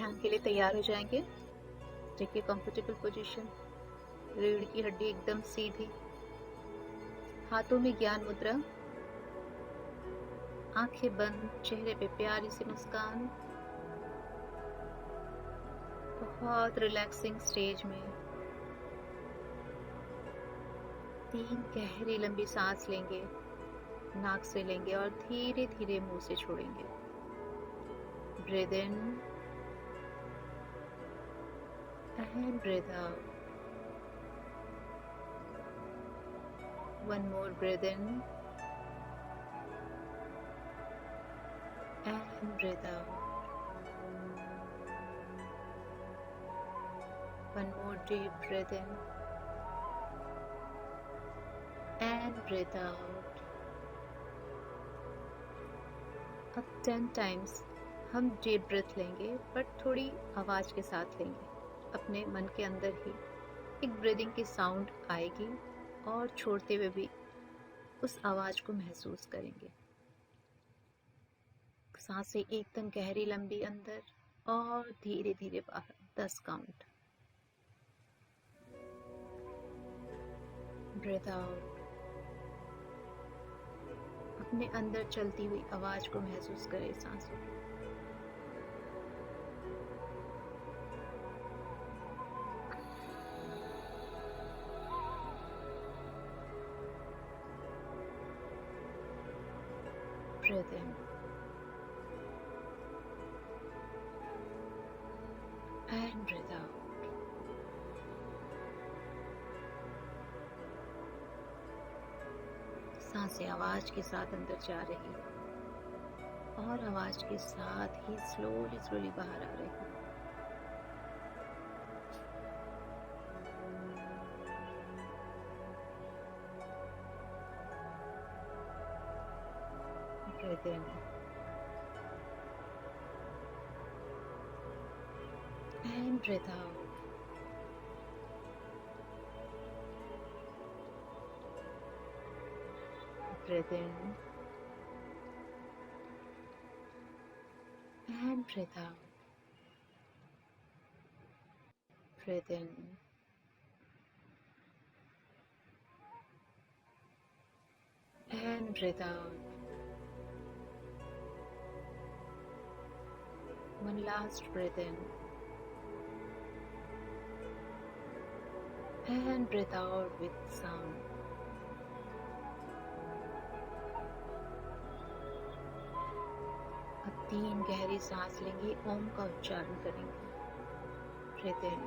ध्यान के लिए तैयार हो जाएंगे। देखिए कंफर्टेबल पोजीशन, रीढ़ की हड्डी एकदम सीधी, हाथों में ज्ञान मुद्रा, आंखें बंद, चेहरे पे प्यारी सी मुस्कान। बहुत रिलैक्सिंग स्टेज में 3 गहरी लंबी सांस लेंगे, नाक से लेंगे और धीरे धीरे मुंह से छोड़ेंगे। Breathe in and breathe out. One more breath in and breathe out. One more deep breath in and breathe out. अब 10 times हम deep breath लेंगे, बट थोड़ी आवाज के साथ लेंगे। अपने मन के अंदर ही एक ब्रीदिंग की साउंड आएगी और छोड़ते हुए भी उस आवाज को महसूस करेंगे। सांसें एकदम गहरी लंबी अंदर और धीरे धीरे बाहर। 10 काउंट। Breathe out. अपने अंदर चलती हुई आवाज को महसूस करें सांसों की। Breathe in and breathe out. सांसें आवाज के साथ अंदर जा रही है और आवाज के साथ ही स्लोली स्लोली बाहर आ रही है। Breathe in and breathe out. Breathe in and breathe out. Breathe in and breathe out. One last breath in and breathe out with sound. अब 3 गहरी सांस लेंगे, ओम का उच्चारण करेंगे। Breathe in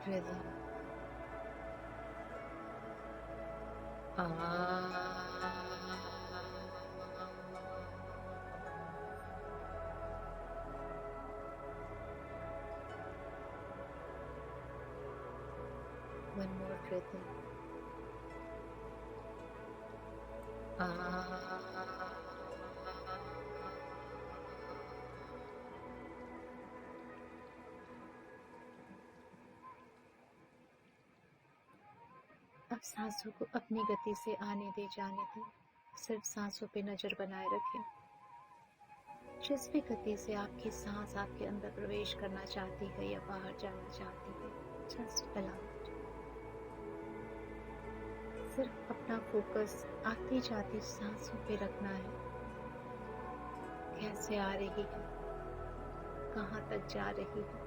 breathe One more breath in. अब सांसों को अपनी गति से आने दे, जाने दे। सिर्फ सांसों पे नजर बनाए रखें। जिस भी गति से आपकी सांस आपके अंदर प्रवेश करना चाहती है या बाहर जाना चाहती है, जस्ट अलाउ इट। सिर्फ अपना फोकस आती जाती सांसों पे रखना है। कैसे आ रही है, कहाँ तक जा रही है,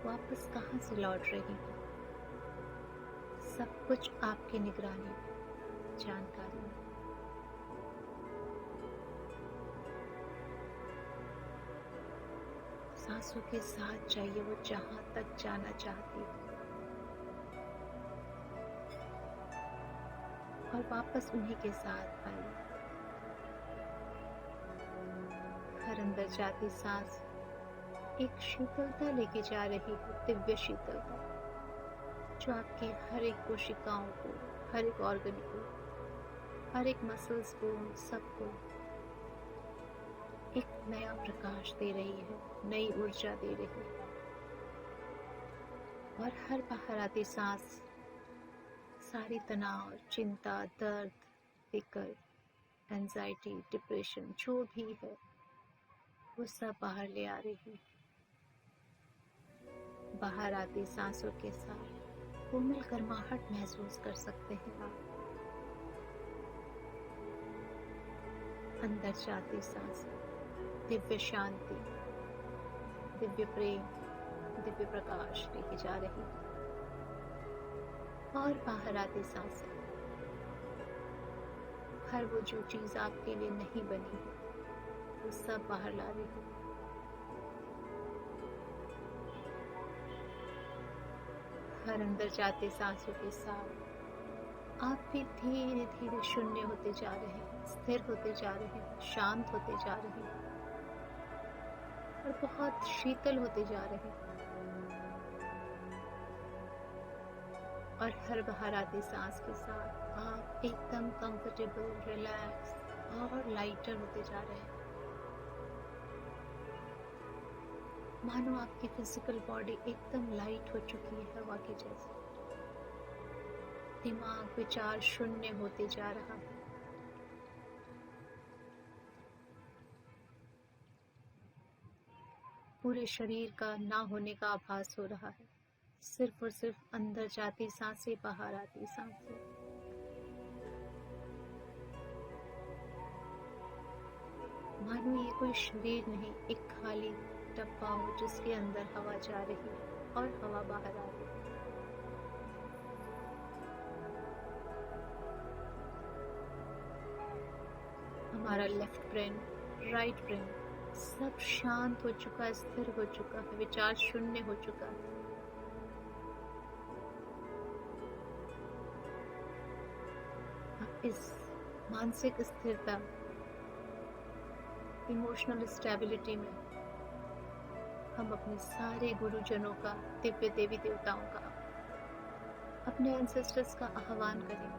वापस कहाँ से लौट रही है, सब कुछ आपकी निगरानी में, जानकारी में। सांसों के साथ जाइए वो जहां तक जाना चाहती है और वापस उन्हीं के साथ आइए। हर अंदर जाती सांस एक शीतलता लेके जा रही है, दिव्य शीतलता, जो आपकी हर एक कोशिकाओं को, हर एक ऑर्गन को, हर एक मसल्स को, सबको एक नया प्रकाश दे रही है, नई ऊर्जा दे रही है। और हर बाहर आती सांस सारी तनाव, चिंता, दर्द, फिक्र, एंजाइटी, डिप्रेशन जो भी है वो सब बाहर ले आ रही है। बाहर आती सांसों के साथ कोमल गर्माहट महसूस कर सकते हैं आप। अंदर जाती सांस दिव्य शांति, दिव्य प्रेम, दिव्य प्रकाश लेके जा रही है। और बाहर आती सांसें हर वो जो चीज आपके लिए नहीं बनी है वो सब बाहर ला रही है। हर अंदर जाते सांसों के साथ आप भी धीरे धीरे शून्य होते जा रहे हैं, स्थिर होते जा रहे हैं, शांत होते जा रहे हैं और बहुत शीतल होते जा रहे हैं। और हर बाहर आती सांस के साथ आप एकदम कंफर्टेबल, रिलैक्स और लाइटर होते जा रहे हैं। मानो आपकी फिजिकल बॉडी एकदम लाइट हो चुकी है हवा की जैसे। दिमाग, विचार शून्य होते जा रहा है। पूरे शरीर का ना होने का आभास हो रहा है। सिर्फ और सिर्फ अंदर जाती सांसें, बाहर आती सांसें। मानो ये कोई शरीर नहीं, एक खाली डब्बा हो जिसके अंदर हवा जा रही है और हवा बाहर आ रही है। हमारा लेफ्ट ब्रेन, राइट ब्रेन सब शांत हो चुका है, स्थिर हो चुका है, विचार शून्य हो चुका है। इस मानसिक स्थिरता, इमोशनल स्टेबिलिटी में हम अपने सारे गुरुजनों का, दिव्य देवी देवताओं का, अपने एंसेस्टर्स का आह्वान करें।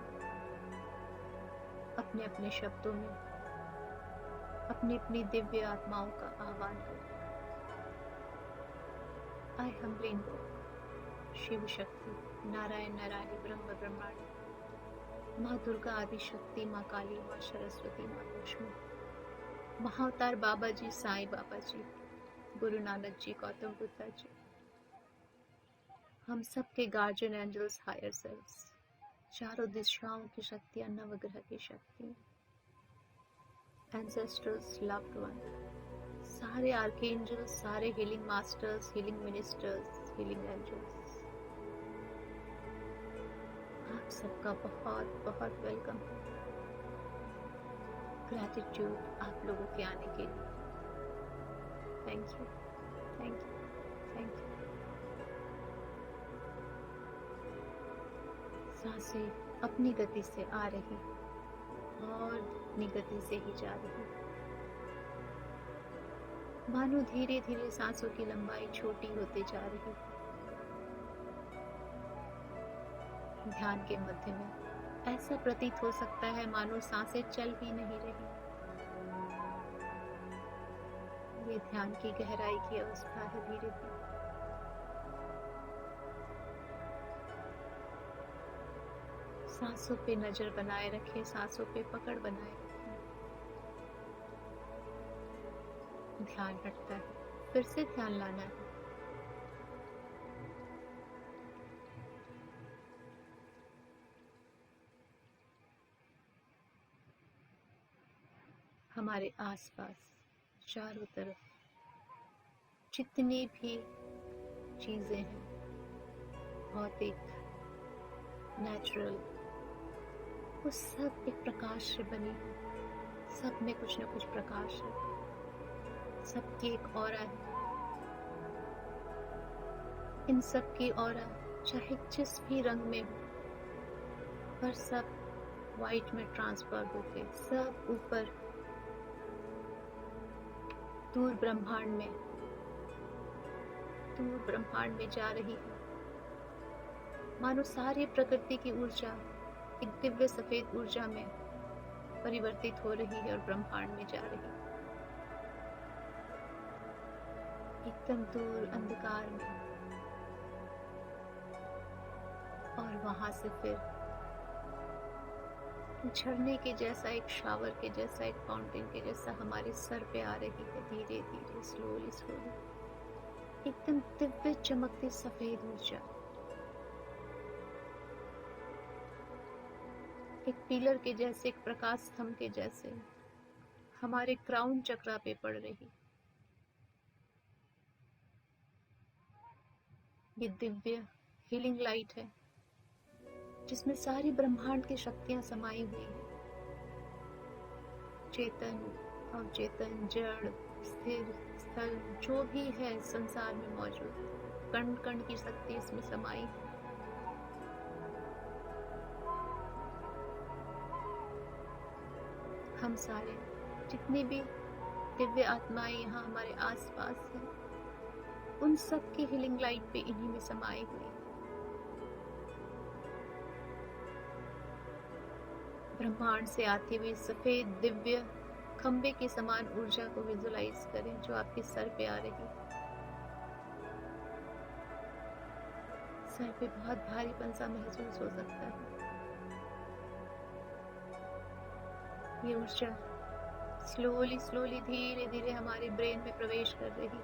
अपने अपने शब्दों में अपनी अपनी दिव्य आत्माओं का आह्वान करें। आई हम्बली इन्वोक शिव शक्ति, नारायण नारायणी, ब्रह्म ब्रह्मांड, माँ दुर्गा आदि शक्ति, माँ काली, माँ सरस्वती, माँ लक्ष्मी, महाअवतार बाबा जी, साईं बाबा जी, गुरु नानक जी, गौतम बुद्धा जी, हम सब के गार्जियन एंजल्स, हायर सेल्फ्स, चारों दिशाओं की शक्तियां, नवग्रह की शक्ति, एंसेस्टर्स, लव्ड वन, सारे आर्कएंजल्स, सारे healing masters, healing ministers, healing angels, आप सबका बहुत बहुत वेलकम है। ग्रैटिट्यूड आप लोगों के आने के लिए। Thank you, thank you, thank you. सांसें अपनी गति से आ रही और अपनी गति से ही जा रही। मानो धीरे धीरे सांसों की लंबाई छोटी होती जा रही। ध्यान के मध्य में ऐसा प्रतीत हो सकता है मानो सांसें चल ही नहीं रही। ये ध्यान की गहराई की अवस्था है। धीरे धीरे सांसों पे नजर बनाए रखें, सांसों पे पकड़ बनाए रखें। ध्यान हटता है, फिर से ध्यान लाना है। हमारे आसपास चारों तरफ जितनी भी चीजें हैं, भौतिक, नेचुरल, वो सब एक प्रकाश से बनी है। सब में कुछ न कुछ प्रकाश है, सबकी एक ऑरा है। इन सब की ऑरा चाहे जिस भी रंग में हो, पर सब वाइट में ट्रांसफर होके सब ऊपर दूर ब्रह्मांड में जा रही है। मानो सारी प्रकृति की ऊर्जा एक दिव्य सफेद ऊर्जा में परिवर्तित हो रही है और ब्रह्मांड में जा रही है। एकदम दूर अंधकार में, और वहां से फिर झरने के जैसा, एक शावर के जैसा, एक फाउंटेन के जैसा हमारे सर पे आ रही है, धीरे धीरे, स्लोली स्लोली, एकदम दिव्य चमकती सफेद ऊर्जा, एक पिलर के जैसे, एक प्रकाश स्तंभ के जैसे हमारे क्राउन चक्रा पे पड़ रही। ये दिव्य हीलिंग लाइट है जिसमें सारी ब्रह्मांड की शक्तियां समाई हुई है। चेतन, अवचेतन, जड़, स्थिर, स्थल, जो भी है संसार में मौजूद, कण कण की शक्ति इसमें समाई है। हम सारे जितनी भी दिव्य आत्माएं यहाँ हमारे आसपास हैं, उन सब की हीलिंग लाइट पे इन्हीं में समाई हुई। ब्रह्मांड से आती हुई सफेद दिव्य खंबे के समान ऊर्जा को विजुलाइज करें जो आपके सर पे आ रही। सर पे बहुत भारीपन सा महसूस हो सकता है। ये ऊर्जा स्लोली स्लोली, धीरे धीरे हमारे ब्रेन में प्रवेश कर रही।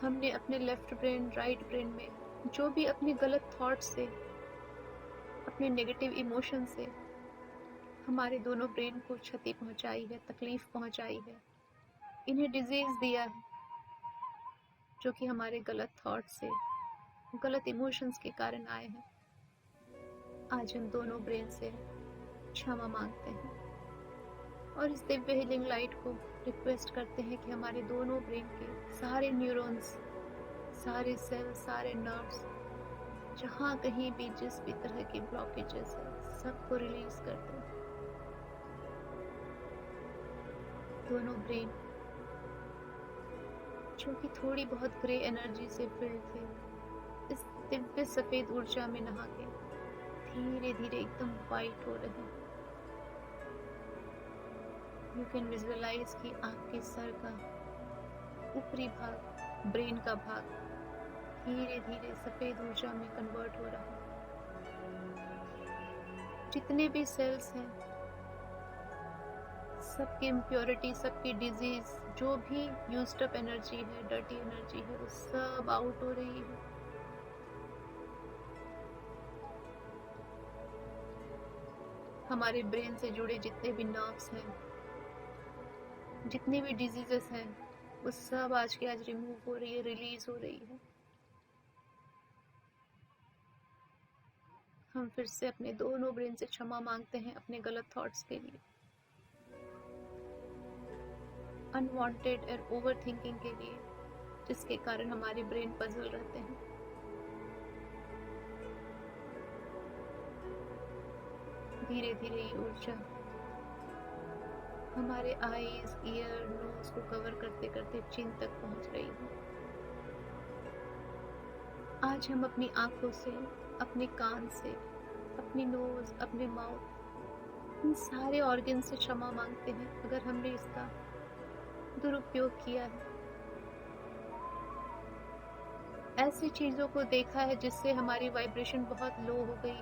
हमने अपने लेफ्ट ब्रेन, राइट ब्रेन में जो भी अपने गलत थॉट से, अपने नेगेटिव इमोशन से हमारे दोनों ब्रेन को क्षति पहुंचाई है, तकलीफ पहुंचाई है, इन्हें डिजीज दिया है, जो कि हमारे गलत थॉट से, गलत इमोशंस के कारण आए हैं, आज हम दोनों ब्रेन से क्षमा मांगते हैं और इस दिव्य हीलिंग लाइट को रिक्वेस्ट करते हैं कि हमारे दोनों ब्रेन के सारे न्यूरॉन्स, सारे सेल, सारे नर्व्स, जहाँ कहीं भी जिस भी तरह की ब्लॉकेजेस है, सबको रिलीज कर दें। दोनों ब्रेन जो कि थोड़ी बहुत ग्रे एनर्जी से फिल्ड थे, इस दिव्य सफेद ऊर्जा में नहा के धीरे धीरे एकदम वाइट हो रहे हैं। यू कैन विजुअलाइज कि आपके सर का ऊपरी भाग, ब्रेन का भाग धीरे धीरे सफेद ऊर्जा में कन्वर्ट हो रहा है। जितने भी सेल्स हैं, सबकी इम्प्योरिटी, सबकी डिजीज, जो भी यूज्ड अप एनर्जी है, डर्टी एनर्जी है, वो सब आउट हो रही है। हमारे ब्रेन से जुड़े जितने भी नर्व्स हैं, जितनी भी डिजीजेस हैं, वो सब आज के आज रिमूव हो रही है, रिलीज हो रही है। हम फिर से अपने दोनों ब्रेन से क्षमा मांगते हैं अपने गलत थॉट्स के लिए, अनवांटेड और ओवर थिंकिंग के लिए, जिसके कारण हमारे ब्रेन पजल रहते हैं। धीरे धीरे ये ऊर्जा हमारे आईज, ईयर, नोज को कवर करते करते चिन तक पहुंच रही है। आज हम अपनी आंखों से, अपने कान से, अपनी नोज, अपने माउथ, इन सारे ऑर्गन से क्षमा मांगते हैं अगर हमने इसका दुरुपयोग किया है। ऐसी चीजों को देखा है जिससे हमारी वाइब्रेशन बहुत लो हो गई,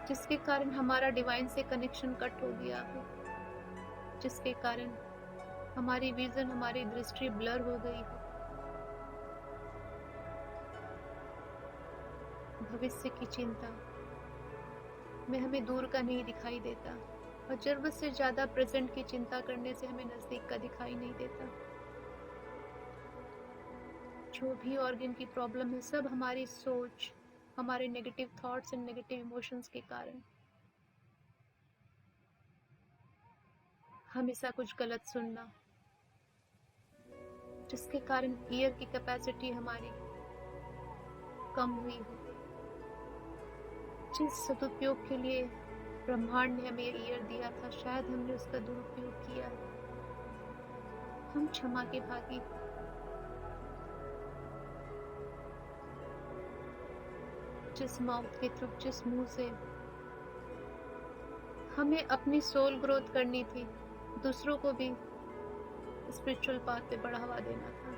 जिसके कारण हमारा डिवाइन से कनेक्शन कट हो गया है, जिसके कारण हमारी विजन, हमारी दृष्टि ब्लर हो गई है। भविष्य की चिंता में हमें दूर का नहीं दिखाई देता, और जरूरत से ज्यादा प्रेजेंट की चिंता करने से हमें नजदीक का दिखाई नहीं देता। जो भी ऑर्गन की प्रॉब्लम है, सब हमारी सोच, हमारे negative thoughts and negative emotions के कारण। हमेशा कुछ गलत सुनना, जिसके कारण ईयर की कैपेसिटी हमारी कम हुई हो। जिस सदुपयोग के लिए ब्रह्मांड ने हमें ईयर दिया था, शायद हमने उसका दुरुपयोग किया है। हम क्षमा के भागी। जिस माउथ के थ्रू, जिस मुंह से हमें अपनी सोल ग्रोथ करनी थी, दूसरों को भी स्पिरिचुअल पाथ पे बढ़ावा देना था।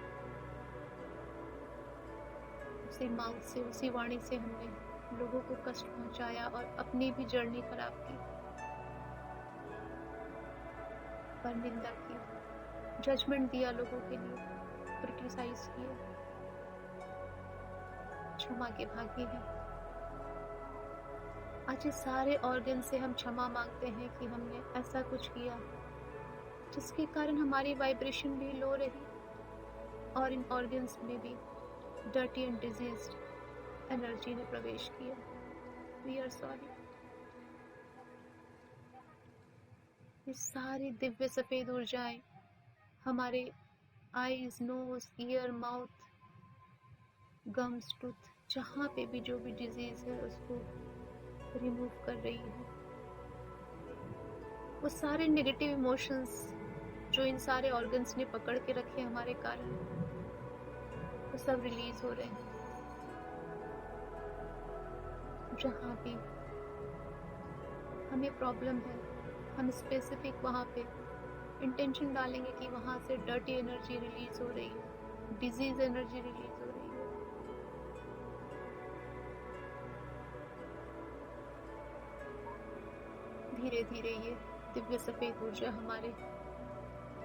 उसी माउथ से, उसी वाणी से हमने लोगों को कष्ट पहुंचाया और अपनी भी जर्नी खराब की, पर निंदा की, जजमेंट दिया लोगों के लिए, क्रिटिसाइज किया। क्षमा के भागी हैं। आज इस सारे ऑर्गन से हम क्षमा मांगते हैं कि हमने ऐसा कुछ किया जिसके कारण हमारी वाइब्रेशन भी लो रही और इन ऑर्गन्स में भी डर्टी एंड डिजीज्ड एनर्जी ने प्रवेश किया। We are sorry. ये सारी दिव्य सफेद ऊर्जाएं हमारे eyes, nose, ear, mouth, gums, tooth, जहाँ पे भी जो भी डिजीज है उसको रिमूव कर रही है। वो सारे नेगेटिव इमोशंस जो इन सारे ऑर्गन्स ने पकड़ के रखे हमारे कारण, वो सब रिलीज हो रहे हैं। जहाँ भी हमें प्रॉब्लम है, हम स्पेसिफिक वहाँ पे इंटेंशन डालेंगे कि वहाँ से डर्टी एनर्जी रिलीज हो रही है, डिजीज एनर्जी रिलीज हो रही है। धीरे धीरे ये दिव्य सफेद ऊर्जा हमारे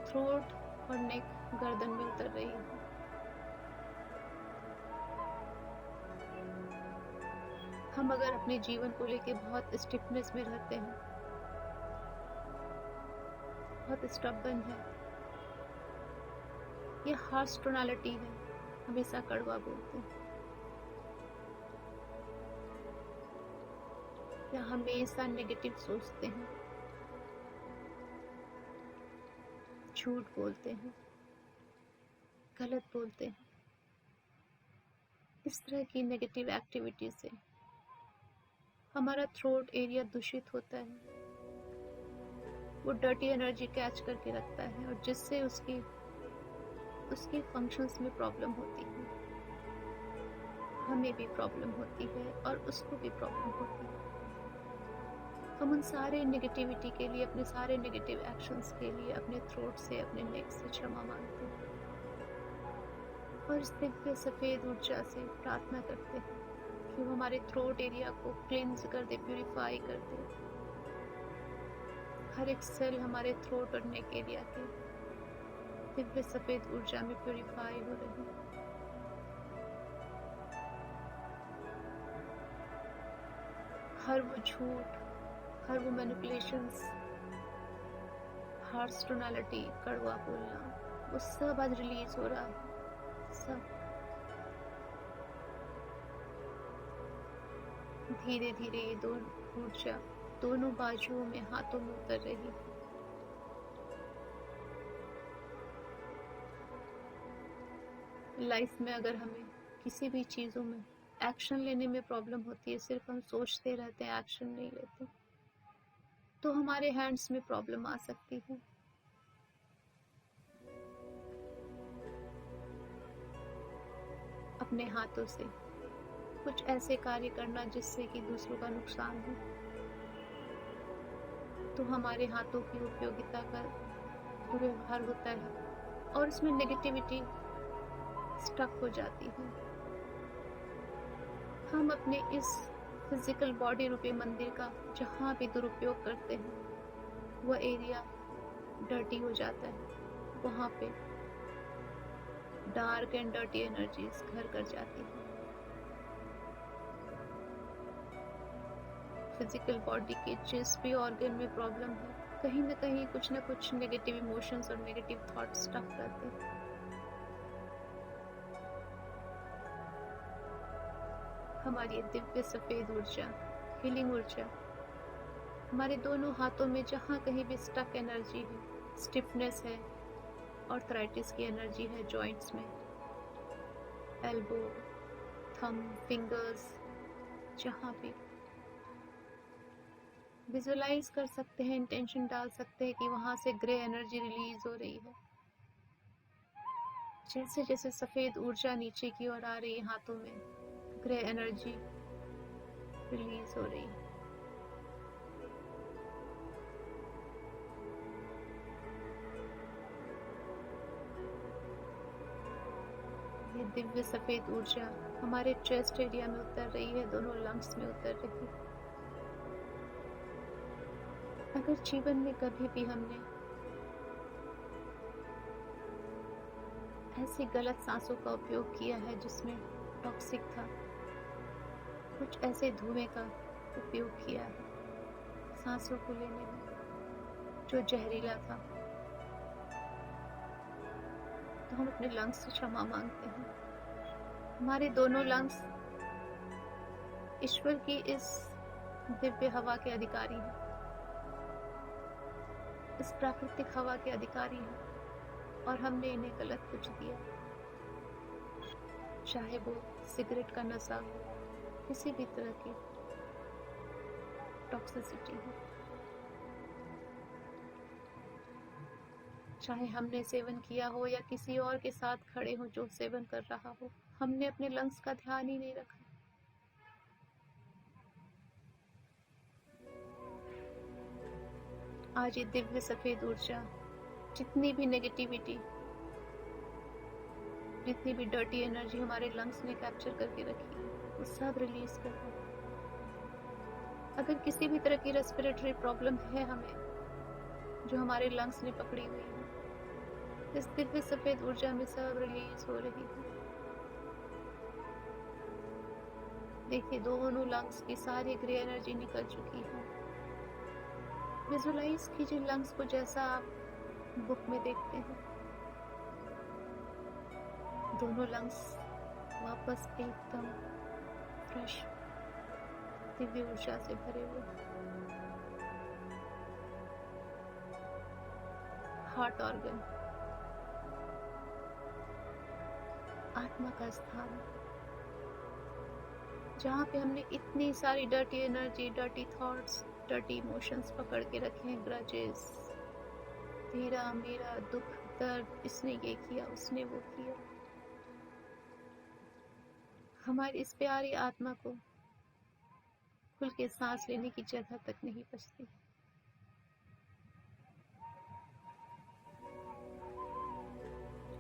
थ्रोट और नेक, गर्दन में उतर रही है। हम अगर अपने जीवन को लेके बहुत स्टिफनेस में रहते हैं, बहुत स्टबर्न है, ये हार्श टोनालिटी है, हमेशा कड़वा बोलते हैं, या हमेशा नेगेटिव सोचते हैं, झूठ बोलते हैं, गलत बोलते हैं, इस तरह की नेगेटिव एक्टिविटी से हमारा थ्रोट एरिया दूषित होता है। वो डर्टी एनर्जी कैच करके रखता है और जिससे उसके फंक्शंस में प्रॉब्लम होती है, हमें भी प्रॉब्लम होती है और उसको भी प्रॉब्लम होती है। हम उन सारे नेगेटिविटी के लिए, अपने सारे नेगेटिव एक्शंस के लिए अपने थ्रोट से, अपने नेक से क्षमा मांगते हैं और इस दिव्य सफेद ऊर्जा से प्रार्थना करते हैं कि वो हमारे थ्रोट एरिया को क्लींस कर दे, प्यूरिफाई कर दे। हर एक सेल हमारे थ्रोट और नेक एरिया के दिव्य सफेद ऊर्जा में प्यूरिफाई हो रही है। हर वो झूठ, हर वो मैनिपुलेशंस, हार्श टोनालिटी, कड़वा बोलना, वो सब आज रिलीज हो रहा है। सब धीरे धीरे ये दोनों ऊर्जा दोनों बाजुओं में, हाथों में उतर रही है। लाइफ में अगर हमें किसी भी चीजों में एक्शन लेने में प्रॉब्लम होती है, सिर्फ हम सोचते रहते हैं, एक्शन नहीं लेते, तो हमारे हैंड्स में प्रॉब्लम आ सकती है। अपने हाथों से कुछ ऐसे कार्य करना जिससे कि दूसरों का नुकसान हो, तो हमारे हाथों की उपयोगिता का दुर्व्यवहार होता है और इसमें नेगेटिविटी स्टक हो जाती है। हम अपने इस फिजिकल बॉडी रूपी मंदिर का जहाँ भी दुरुपयोग करते हैं, वह एरिया डर्टी हो जाता है। वहाँ पे डार्क एंड डर्टी एनर्जीज घर कर जाती है। फिजिकल बॉडी के जिस भी ऑर्गन में प्रॉब्लम है, कहीं ना कहीं कुछ ना कुछ नेगेटिव इमोशंस और नेगेटिव थॉट्स स्टक रहते हैं। हमारी दिव्य सफेद ऊर्जा, हीलिंग ऊर्जा, हमारे दोनों हाथों में जहाँ कहीं भी स्टक एनर्जी है, स्टिफनेस है, आर्थराइटिस की एनर्जी है जॉइंट्स में, एल्बो, थंब, फिंगर्स, जहाँ भी विजुअलाइज कर सकते हैं, इंटेंशन डाल सकते हैं कि वहां से ग्रे एनर्जी रिलीज हो रही है। जैसे जैसे सफेद ऊर्जा नीचे की ओर आ रही है, हाथों में ग्रे एनर्जी रिलीज हो रही है। दिव्य सफेद ऊर्जा हमारे चेस्ट एरिया में उतर रही है, दोनों लंग्स में उतर रही है। अगर जीवन में कभी भी हमने ऐसी गलत सांसों का उपयोग किया है जिसमें टॉक्सिक था, कुछ ऐसे धुएं का उपयोग किया है सांसों को लेने में जो जहरीला था, तो हम अपने लंग्स से क्षमा मांगते हैं। हमारे दोनों लंग्स ईश्वर की इस दिव्य हवा के अधिकारी हैं, इस प्राकृतिक हवा के अधिकारी हैं, और हमने इन्हें गलत कुछ दिया, चाहे वो सिगरेट का नशा हो, किसी भी तरह की टॉक्सिसिटी हो, चाहे हमने सेवन किया हो या किसी और के साथ खड़े हो जो सेवन कर रहा हो, हमने अपने लंग्स का ध्यान ही नहीं रखा। आज ये दिव्य सफेद ऊर्जा जितनी भी नेगेटिविटी, जितनी भी डर्टी एनर्जी हमारे लंग्स ने कैप्चर करके रखी है, वो सब रिलीज कर दो। अगर किसी भी तरह की रेस्पिरेटरी प्रॉब्लम है हमें, जो हमारे लंग्स ने पकड़ी हुई है, इस दिव्य सफेद ऊर्जा में सब रिलीज हो रही है। देखिए, दोनों लंग्स की सारी ग्रे एनर्जी निकल चुकी है। विजुअलाइज कीजिए लंग्स को जैसा आप बुक में देखते हैं। दोनों लंग्स वापस एकदम फ्रेश दिव्य ऊर्जा से भरे हुए। हार्ट ऑर्गन, आत्मा का स्थान, जहाँ पे हमने इतनी सारी dirty energy, dirty thoughts, dirty emotions पकड़ के रखे हैं, ग्रजेस, तेरा मेरा, दुख, दर्द, इसने ये किया, उसने वो किया। हमारी इस प्यारी आत्मा को खुल के सांस लेने की जगह तक नहीं बचती।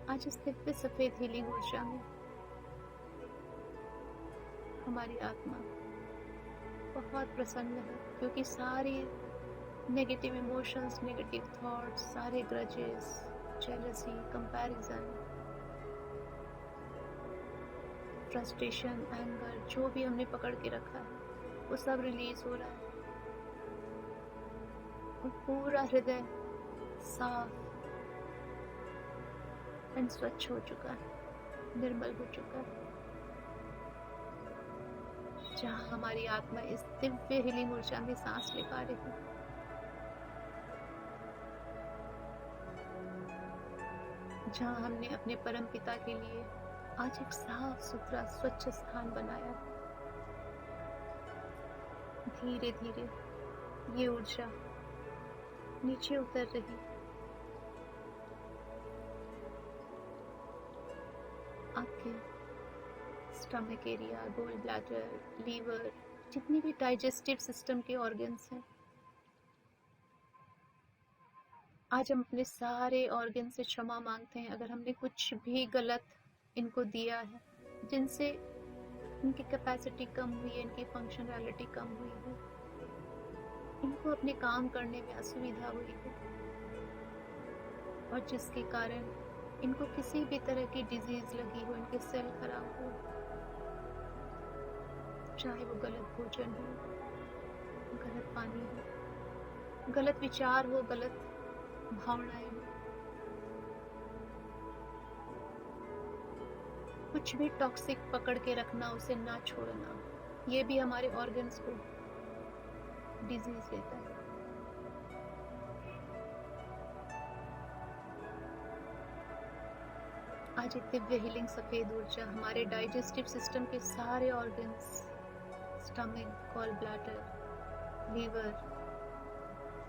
आज इस दिव्य सफेद हीलिंग ऊर्जा में हमारी आत्मा बहुत प्रसन्न है, क्योंकि सारी नेगेटिव इमोशंस, नेगेटिव थॉट्स, सारे grudges, jealousy, comparison, frustration, anger, जो भी हमने पकड़ के रखा है, वो सब रिलीज हो रहा है और पूरा हृदय साफ एंड स्वच्छ हो चुका है, निर्मल हो चुका है। जहाँ हमारी आत्मा इस दिव्य हीलिंग ऊर्जा में सांस ले पा रही है, जहाँ हमने अपने परम पिता के लिए आज एक साफ सुथरा स्वच्छ स्थान बनाया। धीरे धीरे ये ऊर्जा नीचे उतर रही, आपके stomach area, gall bladder, liver, जितनी भी डाइजेस्टिव सिस्टम के ऑर्गन्स हैं, आज हम अपने सारे ऑर्गन से क्षमा मांगते हैं अगर हमने कुछ भी गलत इनको दिया है, जिनसे इनकी कैपेसिटी कम हुई है, इनकी फंक्शनैलिटी कम हुई है, इनको अपने काम करने में असुविधा हुई है, और जिसके कारण इनको किसी भी तरह की डिजीज लगी हो, इनके सेल खराब हो, चाहे वो गलत भोजन हो, गलत पानी हो, गलत विचार हो, गलत भावनाएं हो, कुछ भी टॉक्सिक पकड़ के रखना, उसे ना छोड़ना, ये भी हमारे ऑर्गन्स को डिजीज देता है। आज एक दिव्य हीलिंग सफेद ऊर्जा हमारे डाइजेस्टिव सिस्टम के सारे organs, stomach, gall bladder, liver,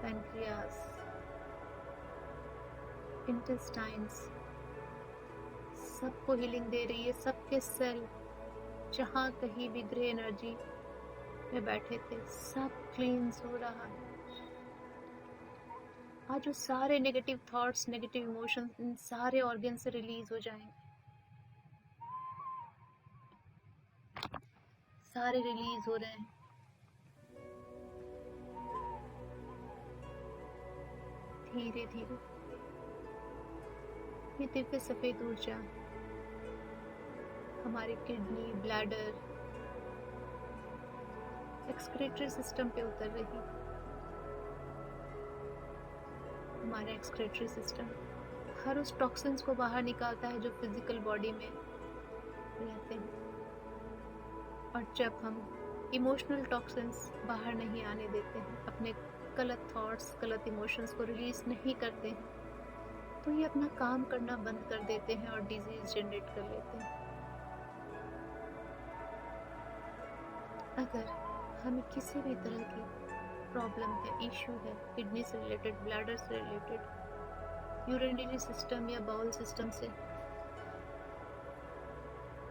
pancreas, intestines, सबको हीलिंग दे रही है। सबके सेल जहाँ कहीं भी ग्रे एनर्जी में बैठे थे, सब क्लींस हो रहा है। आज जो सारे negative thoughts, negative emotions in सारे ऑर्गन से रिलीज हो जाएंगे। सारे रिलीज हो रहे हैं। धीरे धीरे ये दिव्य सफेद ऊर्जा हमारे किडनी, ब्लैडर, एक्सक्रीटरी सिस्टम पे उतर रही। हमारा एक्सक्रीटरी सिस्टम हर उस टॉक्सिन्स को बाहर निकालता है जो फिजिकल बॉडी में रहते हैं। और जब हम इमोशनल टॉक्सिन्स बाहर नहीं आने देते हैं, अपने गलत थॉट्स, गलत इमोशंस को रिलीज नहीं करते हैं, तो ये अपना काम करना बंद कर देते हैं और डिजीज जनरेट कर लेते हैं। अगर हमें किसी भी तरह की प्रॉब्लम है, इशू है, किडनी से रिलेटेड, ब्लैडर से रिलेटेड, यूरिनरी सिस्टम या बाउल सिस्टम से,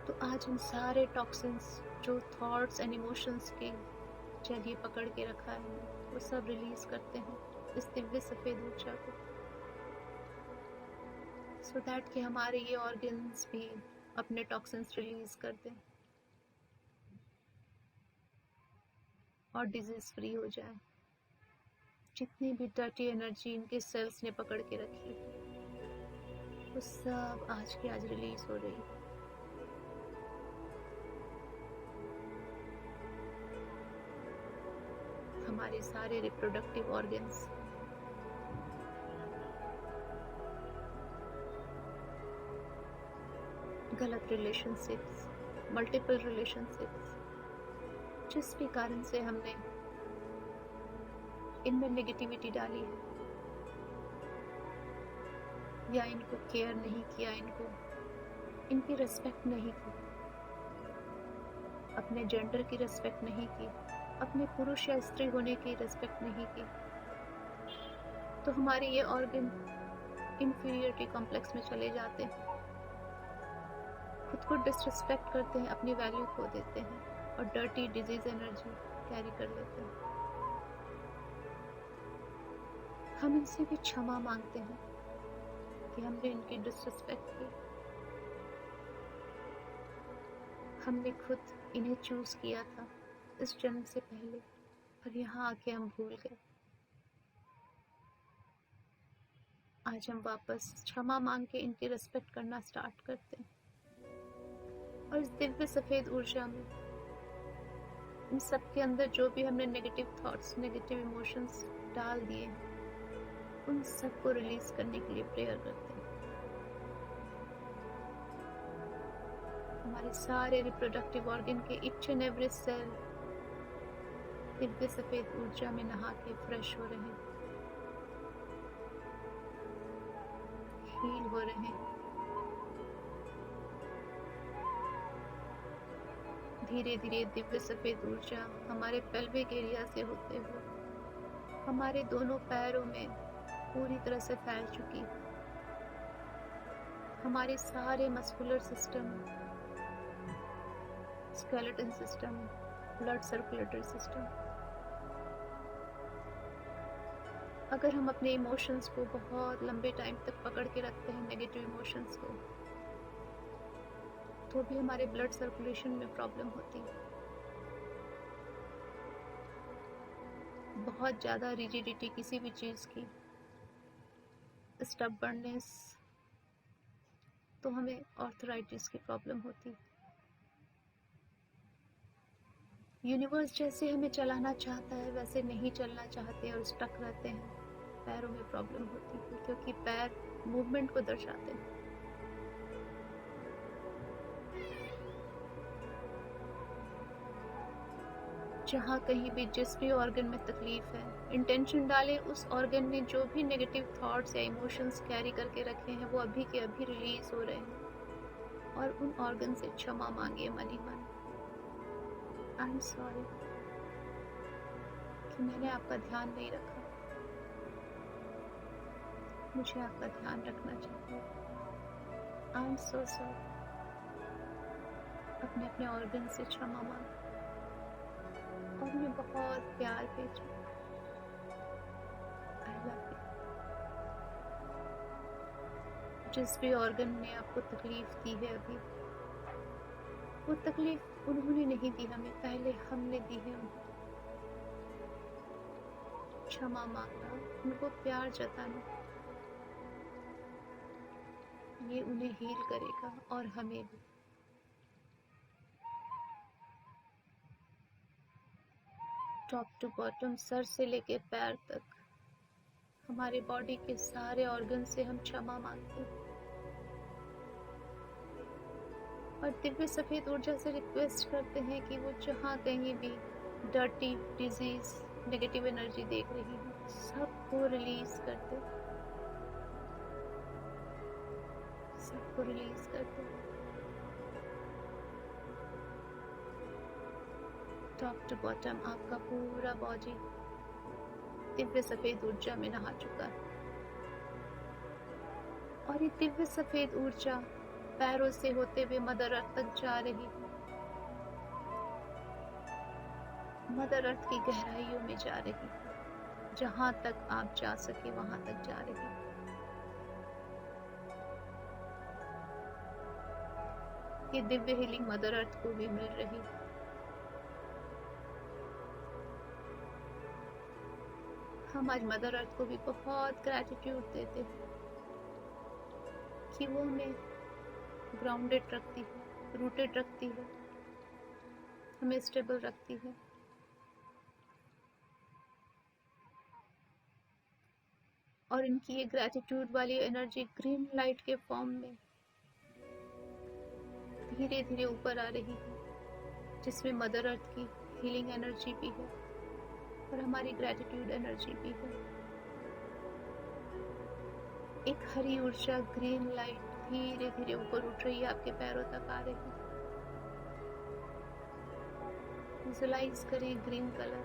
तो आज हम सारे टॉक्सिन्स जो थॉट्स एंड इमोशंस के जगह पकड़ के रखा है, वो सब रिलीज करते हैं इस दिव्य सफेद ऊर्जा को, सो दैट कि हमारे ये ऑर्गन्स भी अपने टॉक्सिन्स रिलीज कर दें और डिजीज फ्री हो जाए। जितनी भी डर्टी एनर्जी इनके सेल्स ने पकड़ के रखी वो सब आज की आज रिलीज हो रही है। हमारे सारे रिप्रोडक्टिव ऑर्गन्स, गलत रिलेशनशिप्स, मल्टीपल रिलेशनशिप्स, जिस भी कारण से हमने इनमें नेगेटिविटी डाली है या इनको केयर नहीं किया, इनकी रिस्पेक्ट नहीं की, अपने जेंडर की रिस्पेक्ट नहीं की, अपने पुरुष या स्त्री होने की रिस्पेक्ट नहीं की, तो हमारे ये ऑर्गन इंफीरियरिटी कॉम्प्लेक्स में चले जाते हैं, खुद को डिसरिस्पेक्ट करते हैं, अपनी वैल्यू खो देते हैं और डर्टी डिजीज एनर्जी कैरी कर लेते हैं। हम इनसे भी क्षमा मांगते हैं कि हमने इनकी डिसरिस्पेक्ट की, हमने खुद इन्हें चूज किया था इस जन्म से पहले, पर यहाँ आके हम भूल गए। आज हम वापस क्षमा मांग के इनकी रिस्पेक्ट करना स्टार्ट करते हैं और इस दिव्य सफेद ऊर्जा में इन सब के अंदर जो भी हमने नेगेटिव थॉट्स, नेगेटिव इमोशंस डाल दिए हैं, उन सबको रिलीज करने के लिए प्रेयर करते हैं। हमारे सारे रिप्रोडक्टिव ऑर्गन के each and every cell Divya सफेद ऊर्जा में नहा के फ्रेश हो रहे हैं, हील हो रहे हैं। धीरे धीरे दिव्य सफेद ऊर्जा हमारे पेल्विक एरिया से होते हुए हमारे दोनों पैरों में पूरी तरह से फैल चुकी। हमारे सारे muscular system, skeleton system, blood circulatory system, अगर हम अपने इमोशंस को बहुत लंबे टाइम तक पकड़ के रखते हैं, नेगेटिव इमोशंस को, तो भी हमारे ब्लड सर्कुलेशन में प्रॉब्लम होती है। बहुत ज़्यादा रिजिडिटी किसी भी चीज़ की, स्टबर्ननेस, तो हमें आर्थराइटिस की प्रॉब्लम होती है। यूनिवर्स जैसे हमें चलाना चाहता है वैसे नहीं चलना चाहते और स्टक रहते हैं, पैरों में प्रॉब्लम होती है क्योंकि पैर मूवमेंट को दर्शाते हैं। जहाँ कहीं भी जिस भी ऑर्गन में तकलीफ है, इंटेंशन डालें उस ऑर्गन में जो भी नेगेटिव थॉट्स या इमोशंस कैरी करके रखे हैं वो अभी के अभी रिलीज हो रहे हैं और उन ऑर्गन से क्षमा मांगिए मन ही मन। आई एम सॉरी कि मैंने आपका ध्यान नहीं रखा, मुझे आपका ध्यान रखना चाहिए। I am so sorry. अपने अपने ऑर्गन से क्षमा मांग और उन्हें बहुत प्यार भेजो। I love you. जिस भी ऑर्गन ने आपको तकलीफ दी है अभी, वो तकलीफ उन्होंने नहीं दी हमें, पहले हमने दी है उन्हें। क्षमा मांगना, उनको प्यार जताना, ये उन्हें हील करेगा और हमें भी। टॉप टू बॉटम, सर से लेके पैर तक, हमारे बॉडी के सारे ऑर्गन से हम क्षमा मांगते हैं और दिव्य सफेद ऊर्जा से रिक्वेस्ट करते हैं कि वो जहाँ कहीं भी डर्टी, डिजीज, नेगेटिव एनर्जी देख रही है, सबको रिलीज कर दे, सबको रिलीज कर दे। टॉप टू बॉटम आपका पूरा बॉडी दिव्य सफेद ऊर्जा में नहा चुका है और ये दिव्य सफेद ऊर्जा पैरों से होते हुए मदर अर्थ तक जा रही है, मदर अर्थ की गहराइयों में जा रही है, जहां तक आप जा सके वहां तक जा रही है। ये दिव्य हीलिंग मदर अर्थ को भी मिल रही है। हम आज मदर अर्थ को भी बहुत ग्रैटिट्यूड देते हैं कि वो हमें ग्राउंडेड रखती है, रूटेड रखती है, हमें स्टेबल रखती है। और इनकी ये ग्रैटिट्यूड वाली एनर्जी ग्रीन लाइट के फॉर्म में धीरे धीरे ऊपर आ रही है, जिसमें मदर अर्थ की हीलिंग एनर्जी भी है और हमारी ग्रैटिट्यूड एनर्जी भी है। एक हरी ऊर्जा, ग्रीन लाइट धीरे धीरे ऊपर उठ रही है, आपके पैरों तक आ रही है। विजुअलाइज करें ग्रीन कलर,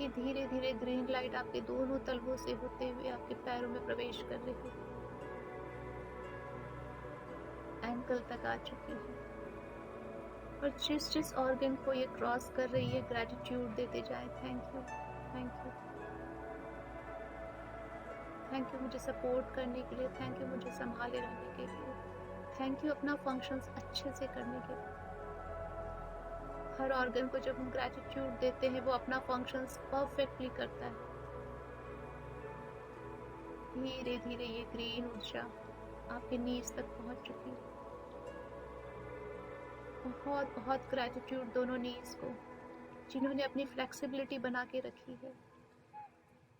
ये धीरे धीरे ग्रीन लाइट आपके दोनों तलवों से होते हुए आपके पैरों में प्रवेश कर रही है, एंकल तक आ चुकी है और जिस जिस ऑर्गन को ये क्रॉस कर रही है ग्रैटिट्यूड देते जाए। Thank you, thank you, thank you मुझे सपोर्ट करने के लिए, थैंक यू मुझे संभाले रहने के लिए, थैंक यू अपना फंक्शंस अच्छे से करने के लिए। हर ऑर्गन को जब हम ग्रैटिट्यूड देते हैं वो अपना फंक्शंस परफेक्टली करता है। धीरे धीरे ये ग्रीन ऊर्जा आपके नीज तक पहुंच चुकी है। बहुत बहुत ग्रैटिट्यूड दोनों नीज को, जिन्होंने अपनी फ्लेक्सिबिलिटी बना के रखी है,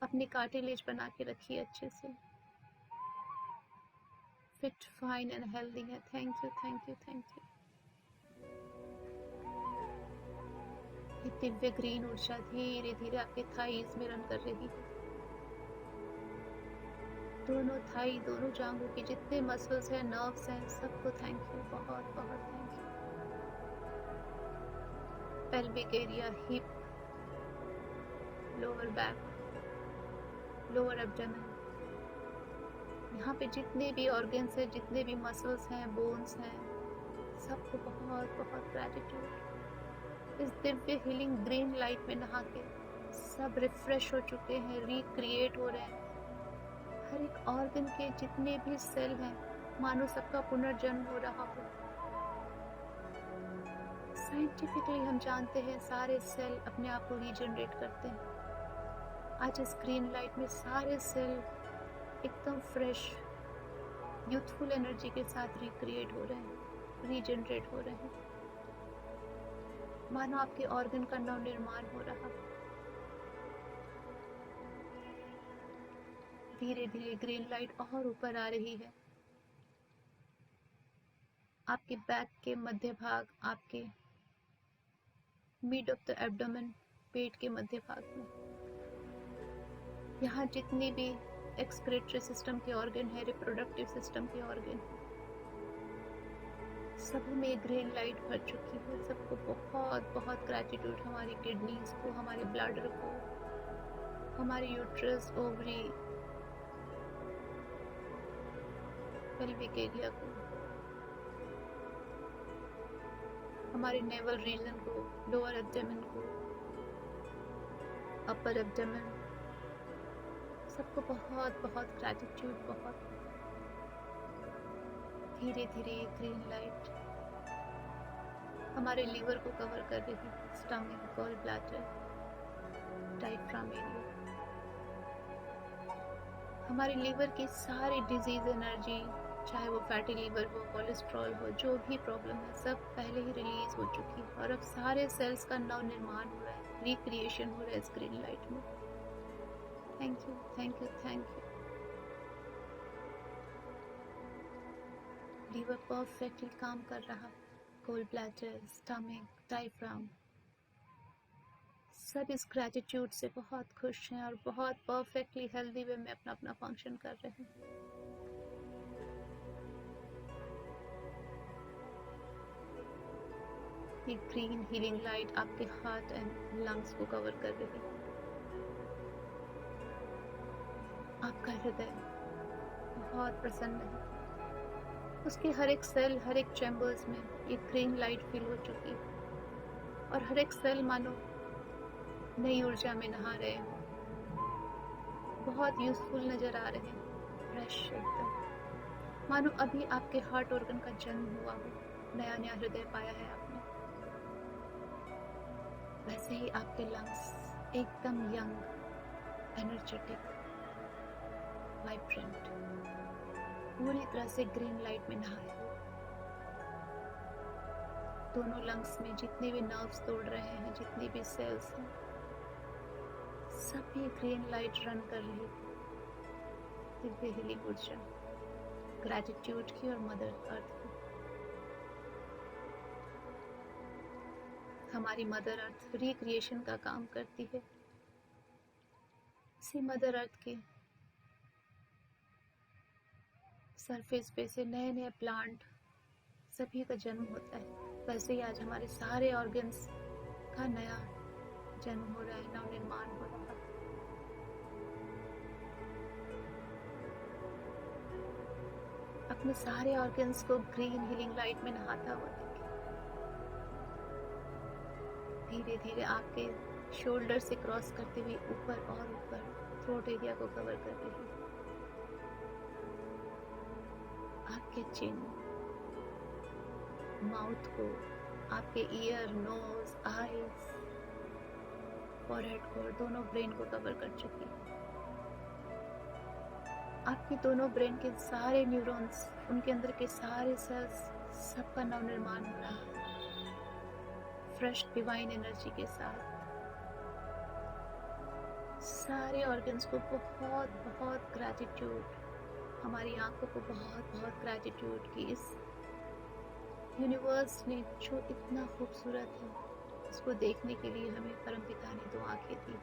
अपनी कार्टिलेज बना के रखी है अच्छे से, फिट, फाइन एंड हेल्दी है। Thank you, thank you, thank you. ये दिव्य ग्रीन ऊर्जा धीरे धीरे आपके थाईज में रन कर रही है। दोनों थाई, दोनों जांघों के जितने मसल्स हैं, नर्व्स हैं, सबको थैंक यू, बहुत बहुत thank you. Pelvic area, hip, lower back, lower abdomen, यहाँ पे जितने भी ऑर्गन्स हैं, जितने भी मसल्स हैं, बोन्स हैं, सबको बहुत बहुत ग्रैटिट्यूड। इस दिव्य हीलिंग ग्रीन लाइट में नहा के सब रिफ्रेश हो चुके हैं, रिक्रिएट हो रहे हैं। हर एक ऑर्गन के जितने भी सेल हैं, मानो सबका पुनर्जन्म हो रहा हो। साइंटिफिकली हम जानते हैं सारे सेल अपने आप को रीजनरेट करते हैं। आज इस ग्रीन लाइट में सारे सेल एकदम फ्रेश, यूथफुल एनर्जी के साथ रिक्रिएट हो रहे हैं, रीजनरेट हो रहे हैं, मानो आपके ऑर्गन का नवनिर्माण हो रहा है। धीरे धीरे ग्रीन लाइट और ऊपर आ रही है, आपके बैक के मध्य भाग, आपके मिड ऑफ द एब्डोमेन, पेट के मध्य भाग में, यहाँ जितने भी एक्सक्रीटरी सिस्टम के ऑर्गन है, रिप्रोडक्टिव सिस्टम के ऑर्गन, सब में ग्रीन लाइट भर चुकी है। सबको बहुत बहुत ग्रैटिट्यूड, हमारी किडनीज को, हमारे ब्लडर को, हमारे यूट्रस, ओवरी, पेल्विक एरिया को, हमारे नेवल रीजन को, लोअर एब्डोमेन को, अपर एब्डोमेन, सबको बहुत बहुत ग्रैटिट्यूड। बहुत धीरे धीरे ग्रीन लाइट हमारे लीवर को कवर कर रही है, stomach, gall bladder, diaphragm area. हमारे लीवर की सारी डिजीज एनर्जी, चाहे वो फैटी लीवर हो, कोलेस्ट्रॉल हो, जो भी प्रॉब्लम है, सब पहले ही रिलीज हो चुकी है और अब सारे सेल्स का नव निर्माण हो रहा है, रिक्रिएशन हो रहा है इस ग्रीन लाइट में। Thank you, thank you, thank you. Liver perfectly काम कर रहा, गॉल ब्लैडर, स्टमक, डायफ्राम, सब इस ग्रेटिट्यूड से बहुत खुश हैं और बहुत परफेक्टली हेल्दी वे में अपना अपना फंक्शन कर रहे हैं। ये ग्रीन हीलिंग लाइट आपके हार्ट एंड लंग्स को कवर कर रही है। आपका हृदय बहुत प्रसन्न है, उसके हर एक सेल, हर एक चैम्बर्स में ये ग्रीन लाइट फिल हो चुकी है और हर एक सेल मानो नई ऊर्जा में नहा रहे हो, बहुत यूजफुल नजर आ रहे हैं, फ्रेश एकदम, मानो अभी आपके हार्ट ऑर्गन का जन्म हुआ हो, नया नया हृदय पाया है आपने। वैसे ही आपके लंग्स एकदम यंग, एनर्जेटिक, वाइब्रेंट, पूरी तरह से ग्रीन लाइट में नहाए हो। दोनों लंग्स में जितने भी नर्व्स तोड़ रहे हैं, जितनी भी सेल्स हैं, सभी ग्रीन लाइट रन कर रही है, दिव्य हीलिंग ऊर्जा, ग्रेटिट्यूड की और मदर अर्थ की। हमारी मदर अर्थ रिक्रिएशन का काम करती है। इसी मदर अर्थ के सरफेस पे से नए नए प्लांट सभी का जन्म होता है। वैसे ही आज हमारे सारे ऑर्गन्स का नया जन्म हो रहा है, नव निर्माण हो रहा है। अपने सारे ऑर्गन्स को ग्रीन हीलिंग लाइट में नहाता हुआ देखिए। धीरे धीरे आपके शोल्डर से क्रॉस करते हुए ऊपर और ऊपर थ्रोट एरिया को कवर कर रही है। आपके चिन, माउथ को, आपके ईयर, नोज, आईज, फॉरहेड को, दोनों ब्रेन को कवर कर चुकी है। आपके दोनों ब्रेन के सारे न्यूरॉन्स, उनके अंदर के सारे सेल्स, सबका नव निर्माण हो रहा है फ्रेश डिवाइन एनर्जी के साथ। सारे ऑर्गन्स को बहुत बहुत ग्रैटिट्यूड, हमारी आंखों को बहुत बहुत ग्रैटिट्यूड की इस यूनिवर्स ने जो इतना खूबसूरत है, उसको देखने के लिए हमें परमपिता ने 2 आंखें दी।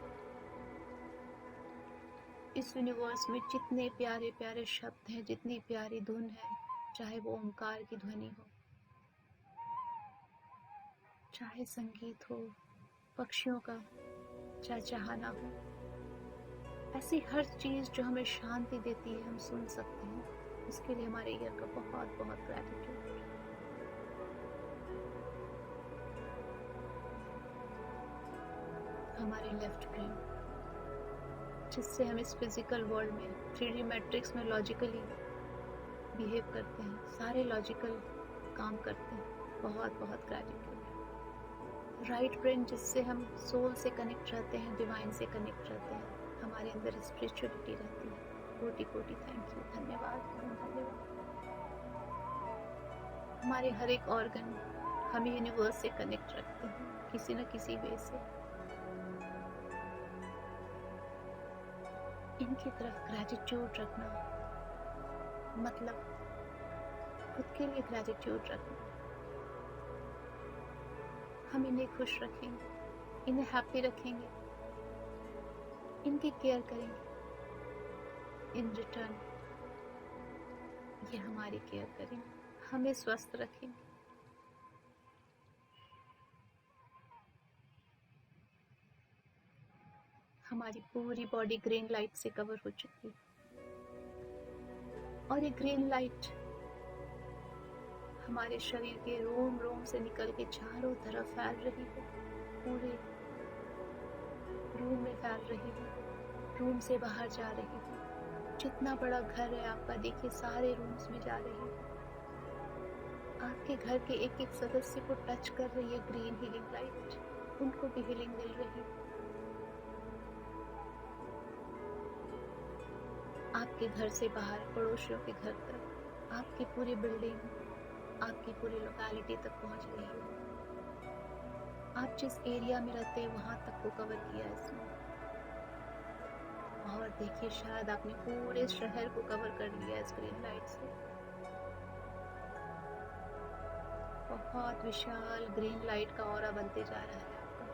इस यूनिवर्स में जितने प्यारे प्यारे शब्द हैं, जितनी प्यारी धुन है, चाहे वो ओंकार की ध्वनि हो, चाहे संगीत हो, पक्षियों का चहचहाना हो, ऐसी हर चीज जो हमें शांति देती है, हम सुन सकते हैं। इसके लिए हमारे ईयर का बहुत बहुत ग्रैटिट्यूड। हमारे लेफ्ट ब्रेन, जिससे हम इस फिजिकल वर्ल्ड में 3D मैट्रिक्स में लॉजिकली बिहेव करते हैं, सारे लॉजिकल काम करते हैं, बहुत बहुत ग्रैटिट्यूड। राइट ब्रेन, जिससे हम सोल से कनेक्ट रहते हैं, डिवाइन से कनेक्ट रहते हैं, हमारे अंदर स्पिरिचुअलिटी रहती है। कोटि कोटि थैंक यू, धन्यवाद, धन्यवाद। हमारे हर एक ऑर्गन हमें यूनिवर्स से कनेक्ट रखते हैं किसी न किसी वे से। इनकी तरफ ग्रैटिट्यूड रखना मतलब खुद के लिए ग्रैटिट्यूड रखना। हम इन्हें खुश रखेंगे, इन्हें हैप्पी रखेंगे, इनकी केयर करेंगे। इन रिटर्न ये हमारी केयर करेंगे, हमें स्वस्थ रखेंगे। हमारी पूरी बॉडी ग्रीन लाइट से कवर हो चुकी है और ये ग्रीन लाइट हमारे शरीर के रोम रोम से निकल के चारों तरफ फैल रही है, पूरे रूम में फैल रही है, रूम से बाहर जा रही है। जितना बड़ा घर है आपका, देखिए सारे रूम्स में जा रही है। आपके घर के एक एक सदस्य को टच कर रही है ग्रीन हीलिंग लाइट, उनको भी हीलिंग मिल रही है। आपके घर से बाहर पड़ोसियों के घर तक, आपकी पूरी बिल्डिंग, आपकी पूरी लोकेलिटी तक पहुंच रही है। आप जिस एरिया में रहते हैं वहां तक को कवर किया इसने। और देखिए, शायद आपने पूरे शहर को कवर कर लिया इस ग्रीन लाइट से। बहुत विशाल ग्रीन लाइट का ऑरा बनते जा रहा है आपका,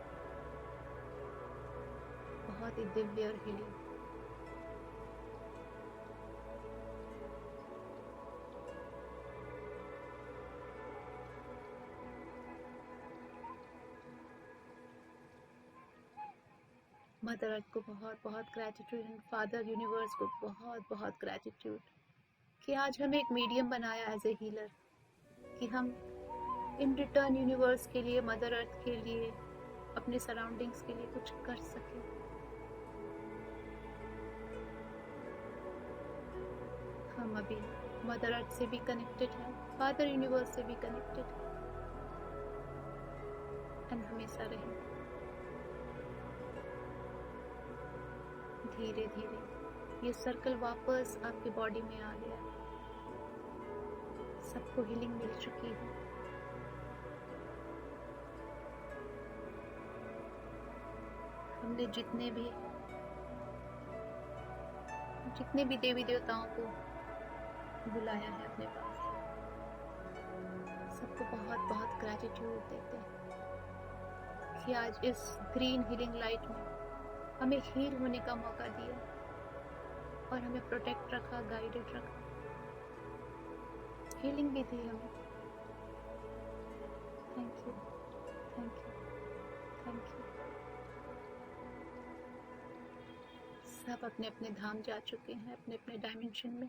बहुत ही दिव्य और हीलिंग। मदर अर्थ को बहुत बहुत ग्रैटिट्यूड एंड फादर यूनिवर्स को बहुत बहुत ग्रैटिट्यूड कि आज हमें एक मीडियम बनाया एज ए हीलर, कि हम इन रिटर्न यूनिवर्स के लिए, मदर अर्थ के लिए, अपने सराउंडिंग्स के लिए कुछ कर सके। हम अभी मदर अर्थ से भी कनेक्टेड हैं, फादर यूनिवर्स से भी कनेक्टेड हैं, एंड हमेशा रहें। धीरे धीरे ये सर्कल वापस आपके बॉडी में आ गया। सबको हीलिंग मिल चुकी है। हमने जितने भी देवी देवताओं को बुलाया है अपने पास, सबको बहुत बहुत ग्रैटिट्यूड देते हैं कि आज इस ग्रीन हीलिंग लाइट में हमें हील होने का मौका दिया और हमें प्रोटेक्ट रखा, गाइडेड रखा, हीलिंग भी दी हमें। Thank you, thank you, thank you. सब अपने अपने धाम जा चुके हैं, अपने अपने डायमेंशन में।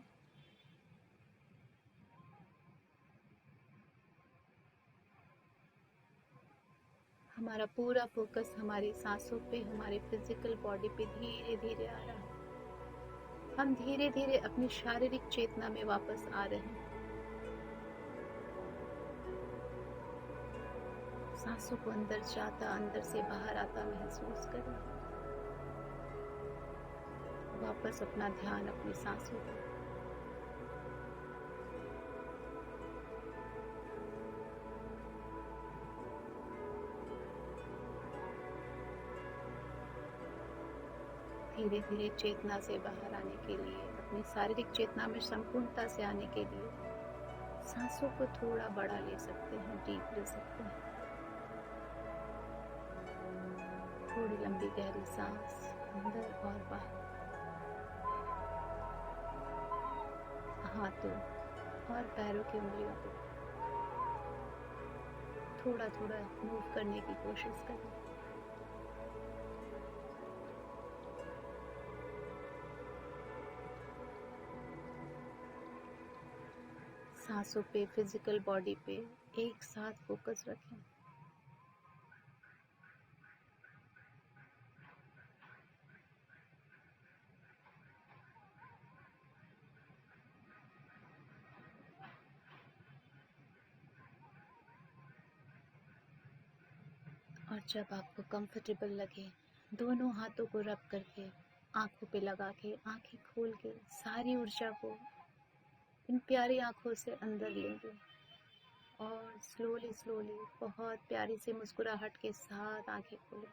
हमारा पूरा फोकस हमारी सांसों पे, हमारे फिजिकल बॉडी पे धीरे धीरे आ रहा है। हम धीरे धीरे अपनी शारीरिक चेतना में वापस आ रहे हैं। सांसों को अंदर जाता, अंदर से बाहर आता महसूस करें। वापस अपना ध्यान अपनी सांसों पर। धीरे धीरे चेतना से बाहर आने के लिए, अपनी शारीरिक चेतना में संपूर्णता से आने के लिए सांसों को थोड़ा बड़ा ले सकते हैं, डीप ले सकते हैं। थोड़ी लंबी गहरी सांस अंदर और बाहर। हाथों और पैरों की उंगलियों को थोड़ा थोड़ा मूव करने की कोशिश करें। सांसों पे, फिजिकल बॉडी पे एक साथ फोकस रखें। और जब आपको कंफर्टेबल लगे, दोनों हाथों को रब करके, आंखों पे लगा के, आंखें खोल के सारी ऊर्जा को इन प्यारी आंखों से अंदर लेंगे और स्लोली स्लोली बहुत प्यारी सी मुस्कुराहट के साथ आंखें खोलें।